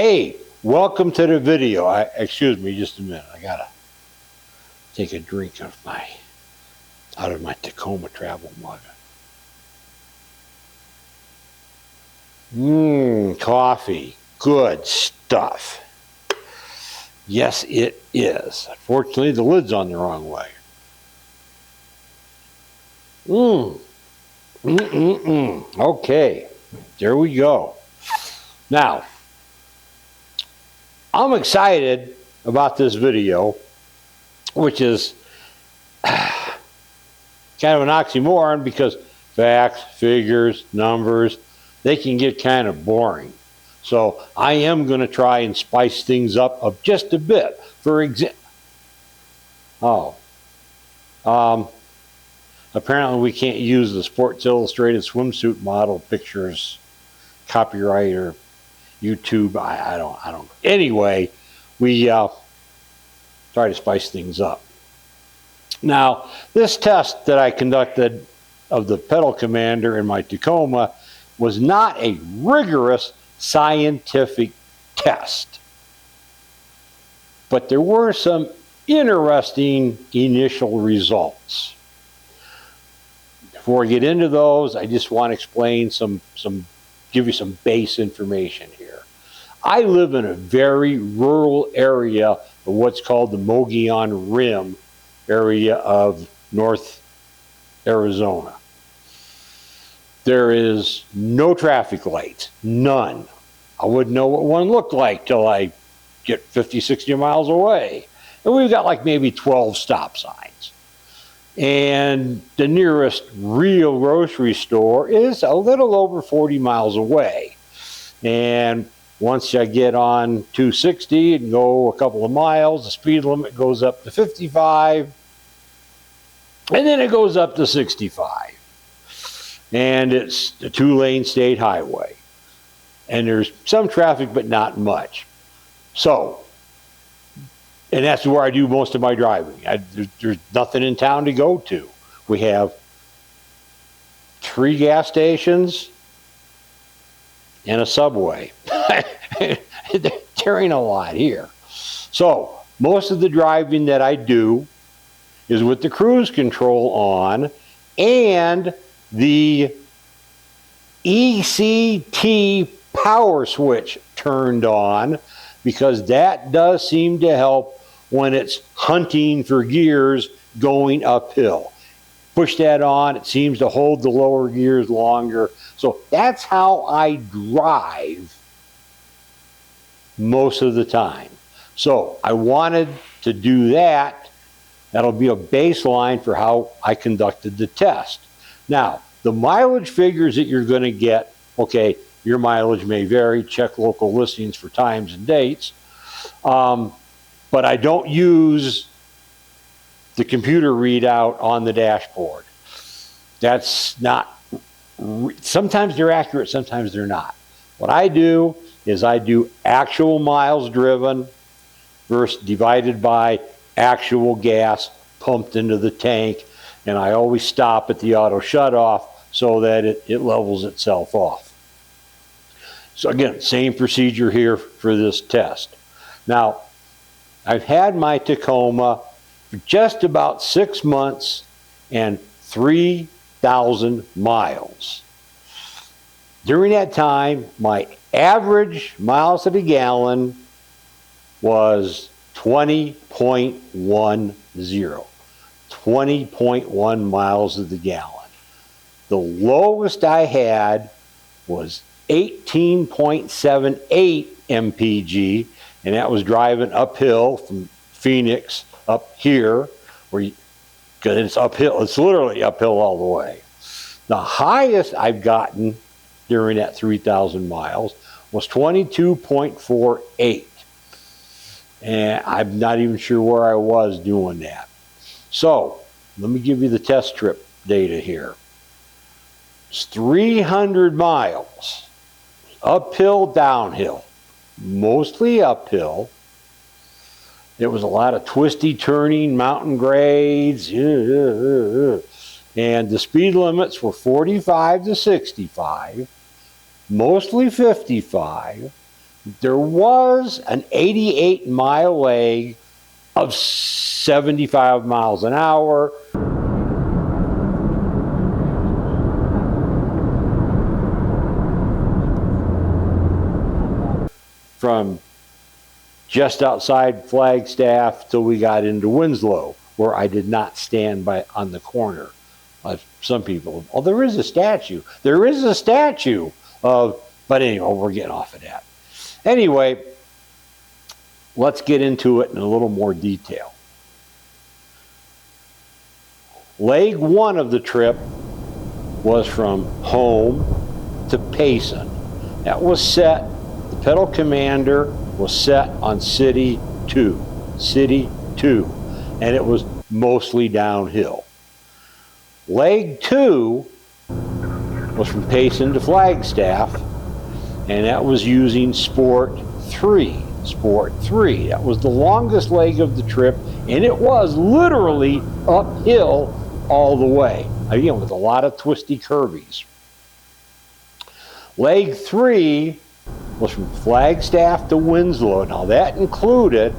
Hey, welcome to the video. Excuse me just a minute. I gotta take a drink out of my Tacoma travel mug. Coffee. Good stuff. Yes, it is. Unfortunately, the lid's on the wrong way. Okay, there we go. Now, I'm excited about this video, which is kind of an oxymoron because facts, figures, numbers, they can get kind of boring. So I am going to try and spice things up just a bit. For example, apparently we can't use the Sports Illustrated swimsuit model pictures, copyright or YouTube. I don't. Anyway, we try to spice things up. Now, this test that I conducted of the pedal commander in my Tacoma was not a rigorous scientific test, but there were some interesting initial results. Before I get into those, I just want to explain give you some base information here. I live in a very rural area of what's called the Mogollon Rim area of North Arizona. There is no traffic lights, none. I wouldn't know what one looked like till I get 50, 60 miles away. And we've got like maybe 12 stop signs. And the nearest real grocery store is a little over 40 miles away. And once I get on 260 and go a couple of miles, the speed limit goes up to 55. And then it goes up to 65. And it's a 2-lane state highway. And there's some traffic, but not much. So, and that's where I do most of my driving. There's nothing in town to go to. We have 3 gas stations and a Subway. There ain't a lot here. So, most of the driving that I do is with the cruise control on and the ECT power switch turned on, because that does seem to help when it's hunting for gears going uphill. Push that on, it seems to hold the lower gears longer. So that's how I drive most of the time. So I wanted to do that. That'll be a baseline for how I conducted the test. Now, the mileage figures that you're going to get, okay, your mileage may vary. Check local listings for times and dates. But I don't use the computer readout on the dashboard. That's not, sometimes they're accurate, sometimes they're not. What I do is I do actual miles driven versus divided by actual gas pumped into the tank, and I always stop at the auto shutoff so that it levels itself off. So again, same procedure here for this test. Now, I've had my Tacoma for just about 6 months and 3,000 miles. During that time, my average miles to the gallon was 20.10. 20.1 miles to the gallon. The lowest I had was 18.78 mpg, and that was driving uphill from Phoenix up here, because it's uphill. It's literally uphill all the way. The highest I've gotten during that 3,000 miles was 22.48. And I'm not even sure where I was doing that. So, let me give you the test trip data here. It's 300 miles, uphill, downhill, mostly uphill. There was a lot of twisty turning, mountain grades, and the speed limits were 45 to 65, mostly 55. there was an 88-mile leg of 75 miles an hour. From just outside Flagstaff till we got into Winslow, where I did not stand on the corner. Some people, oh, there is a statue. There is a statue of, but anyway, we're getting off of that. Anyway, let's get into it in a little more detail. Leg one of the trip was from home to Payson. That was set, the pedal commander was set on City 2, and it was mostly downhill. Leg 2 was from Payson to Flagstaff, and that was using Sport 3. Sport 3. That was the longest leg of the trip, and it was literally uphill all the way. Again, with a lot of twisty curvies. Leg 3 was from Flagstaff to Winslow. Now that included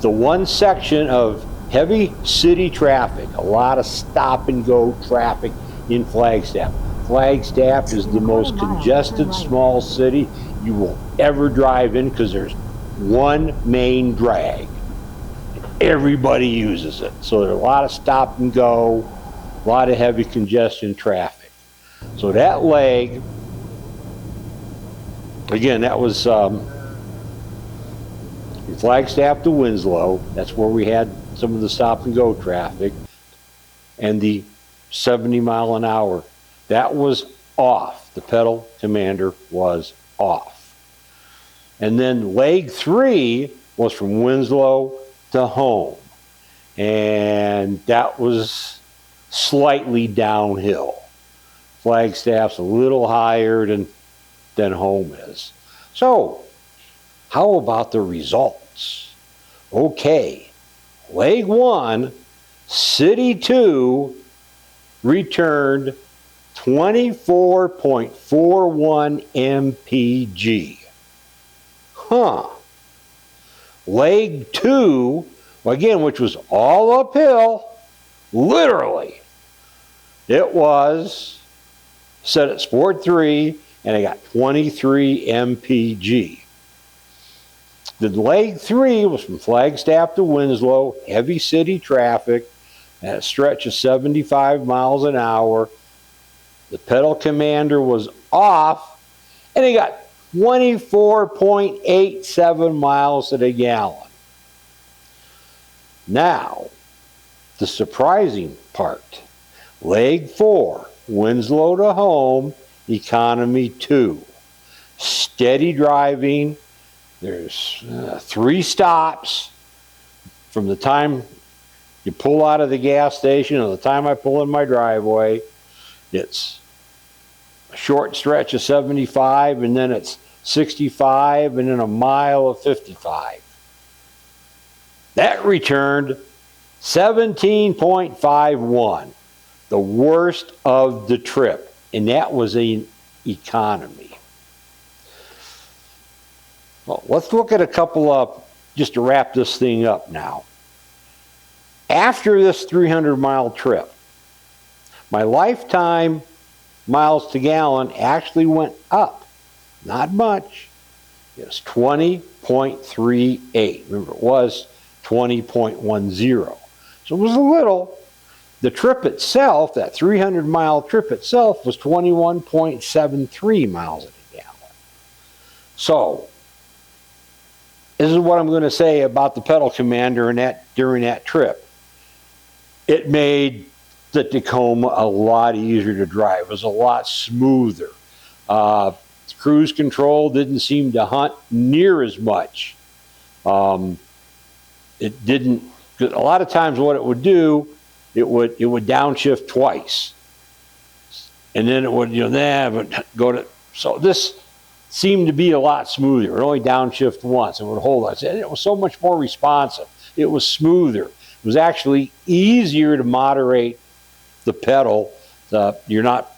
the one section of heavy city traffic, a lot of stop and go traffic in Flagstaff. Flagstaff is the most congested small city you will ever drive in because there's one main drag. Everybody uses it. So there's a lot of stop and go, a lot of heavy congestion traffic. So that leg, again, that was from Flagstaff to Winslow. That's where we had some of the stop and go traffic. And the 70 mile an hour, that was off. The pedal commander was off. And then leg 3 was from Winslow to home. And that was slightly downhill. Flagstaff's a little higher than home is. So, how about the results? Okay, leg 1, City 2 returned 24.41 mpg. Leg 2, again, which was all uphill, literally, it was set at Sport 3, and I got 23 mpg. The leg 3 was from Flagstaff to Winslow, heavy city traffic, at a stretch of 75 miles an hour. The pedal commander was off, and it got 24.87 miles to the gallon. Now, the surprising part. Leg 4, Winslow to home, economy 2. Steady driving. There's 3 stops from the time you pull out of the gas station to the time I pull in my driveway. It's a short stretch of 75, and then it's 65, and then a mile of 55. That returned 17.51, the worst of the trip, and that was an economy. Well, let's look at a couple of, just to wrap this thing up now. After this 300-mile trip, my lifetime miles to gallon actually went up. Not much. It was 20.38. Remember, it was 20.10. So it was a little. The trip itself, that 300-mile trip itself, was 21.73 miles a gallon. So, this is what I'm going to say about the pedal commander during that trip. It made the Tacoma a lot easier to drive. It was a lot smoother. Cruise control didn't seem to hunt near as much. It didn't. A lot of times, what it would do, it would downshift twice, and then it would go to. So this seemed to be a lot smoother. It would only downshift once. It would hold us, and it was so much more responsive. It was smoother. It was actually easier to moderate the pedal. You're not,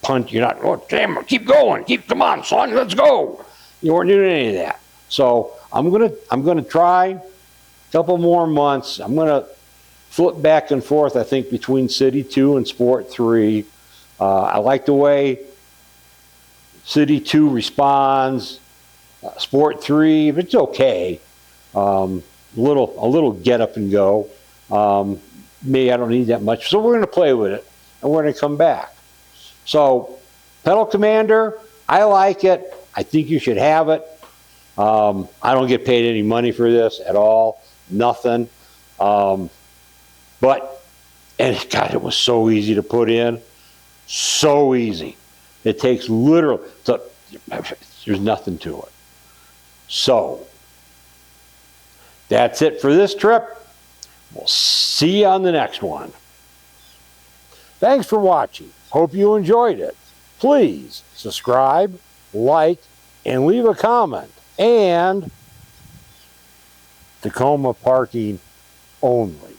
oh damn, keep going, come on, son, let's go. You weren't doing any of that. So I'm gonna try a couple more months. I'm gonna flip back and forth, I think, between City 2 and Sport 3. I like the way City 2 responds. Sport 3, it's okay. A little get up and go. Me, I don't need that much. So we're going to play with it, and we're going to come back. So, Pedal Commander, I like it. I think you should have it. I don't get paid any money for this at all. Nothing. But, and God, it was so easy to put in. So easy. It takes literally, there's nothing to it. So, that's it for this trip. We'll see you on the next one. Thanks for watching. Hope you enjoyed it. Please subscribe, like, and leave a comment. And Tacoma parking only.